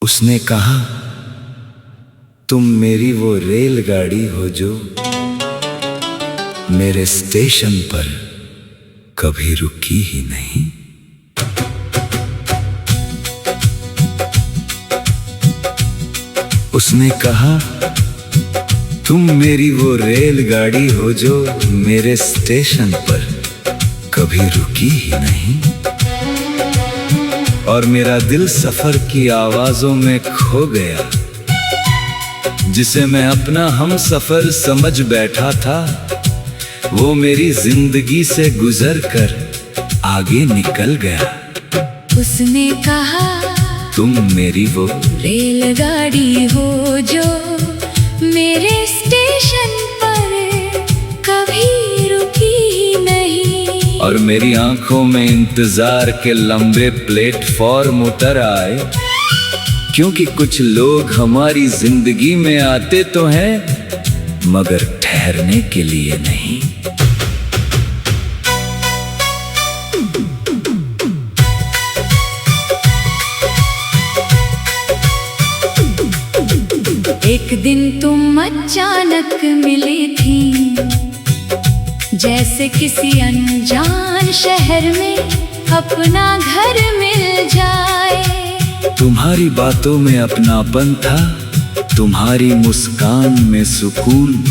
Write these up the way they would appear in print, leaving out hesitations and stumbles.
उसने कहा, तुम मेरी वो रेलगाड़ी हो जो मेरे स्टेशन पर कभी रुकी ही नहीं। उसने कहा, तुम मेरी वो रेलगाड़ी हो जो मेरे स्टेशन पर कभी रुकी ही नहीं। और मेरा दिल सफर की आवाजों में खो गया, जिसे मैं अपना हम सफर समझ बैठा था, वो मेरी जिंदगी से गुजर कर आगे निकल गया। उसने कहा, तुम मेरी वो रेलगाड़ी हो जो मेरे स्टेशन पर कभी रुकी नहीं। और मेरी आंखों में इंतजार के लंबे प्लेटफॉर्म उतर आए, क्योंकि कुछ लोग हमारी जिंदगी में आते तो हैं मगर ठहरने के लिए नहीं। एक दिन तुम अचानक मिली थी, जैसे किसी अनजान शहर में अपना घर मिल जाए। तुम्हारी बातों में अपनापन था, तुम्हारी मुस्कान में सुकून।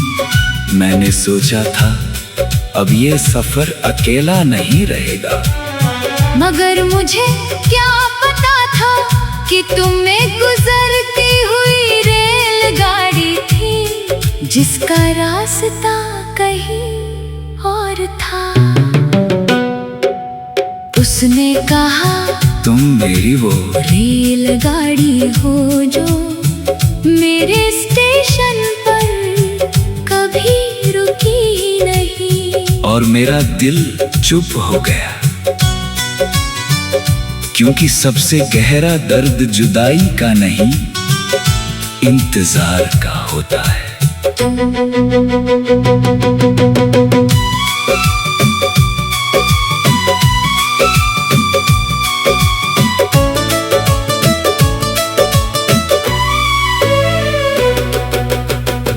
मैंने सोचा था अब ये सफर अकेला नहीं रहेगा, मगर मुझे क्या पता था कि तुम एक गुजरती हुई रेलगाड़ी थी, जिसका रास्ता कहीं और था। उसने कहा, तुम मेरी वो रेलगाड़ी हो जो मेरे स्टेशन पर कभी रुकी नहीं। और मेरा दिल चुप हो गया, क्योंकि सबसे गहरा दर्द जुदाई का नहीं, इंतजार का होता है।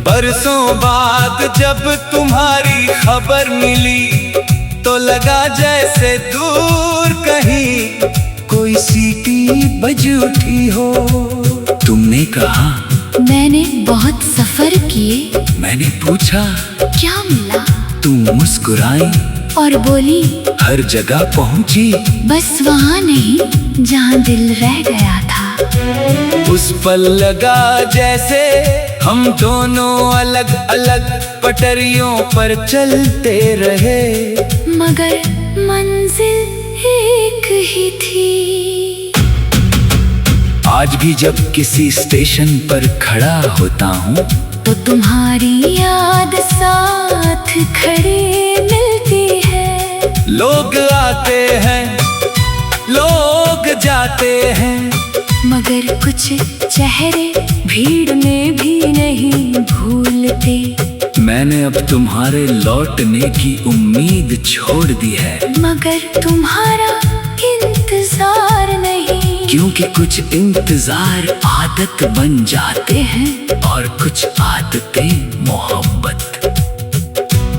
बरसों बाद जब तुम्हारी खबर मिली, तो लगा जैसे दूर कहीं कोई सीटी बज उठी हो। तुमने कहा, मैंने बहुत सफर किए। मैंने पूछा, क्या मिला? तुम मुस्कुराई और बोली, हर जगह पहुंची, बस वहाँ नहीं जहाँ दिल रह गया था। उस पल लगा जैसे हम दोनों अलग अलग पटरियों पर चलते रहे, मगर मंजिल एक ही थी। आज भी जब किसी स्टेशन पर खड़ा होता हूँ, तो तुम्हारी याद साथ खड़े मिलती है। लोग आते हैं, लोग जाते हैं, मगर कुछ चेहरे भीड़ में भी नहीं भूलते। मैंने अब तुम्हारे लौटने की उम्मीद छोड़ दी है, मगर तुम्हारा इंतजार नहीं, क्योंकि कुछ इंतजार आदत बन जाते हैं और कुछ आदतें मोहब्बत।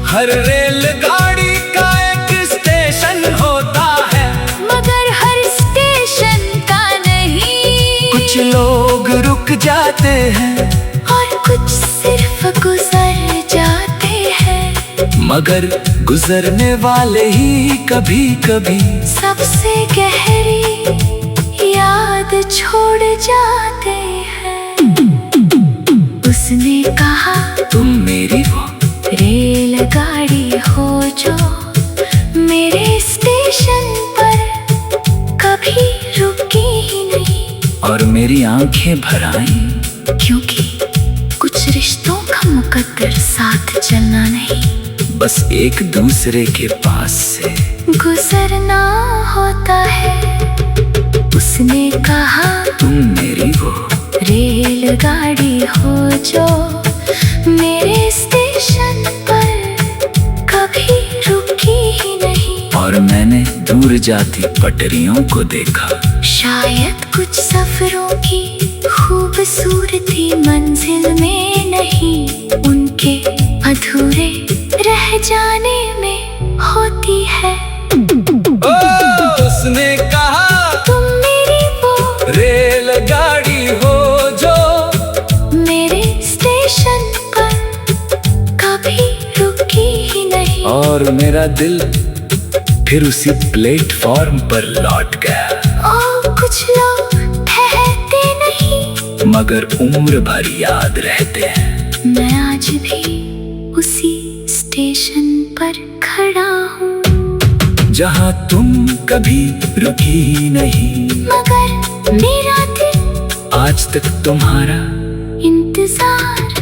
हर रेलगाड़ी का एक स्टेशन होता है, मगर हर स्टेशन का नहीं। कुछ लोग रुक जाते हैं और कुछ सिर्फ गुजर जाते हैं, मगर गुजरने वाले ही कभी कभी सबसे गहरी याद छोड़ जाते हैं। उसने कहा, तुम मेरी वो रेलगाड़ी हो जो मेरे स्टेशन पर कभी रुकी ही नहीं। और मेरी आंखें भर आई, क्योंकि कुछ रिश्तों का मुकद्दर साथ चलना नहीं, बस एक दूसरे के पास से गुजरना होता है। उसने कहा, तुम मेरी वो रेलगाड़ी हो जो मेरे स्टेशन पर कभी रुकी ही नहीं। और मैंने दूर जाती पटरियों को देखा, शायद कुछ सफरों की कसूर थी मंजिल में नहीं, उनके अधूरे रह जाने में होती है। ओ उसने कहा तुम मेरी वो रेलगाड़ी हो जो मेरे स्टेशन पर कभी रुकी ही नहीं। और मेरा दिल फिर उसी प्लेटफॉर्म पर लौट गया। ओ कुछ लोग ठहरते नहीं, मगर उम्र भर याद रहते हैं। मैं आज भी उसी स्टेशन पर खड़ा हूँ, जहाँ तुम कभी रुकी नहीं, मगर मेरा दिल आज तक तुम्हारा इंतजार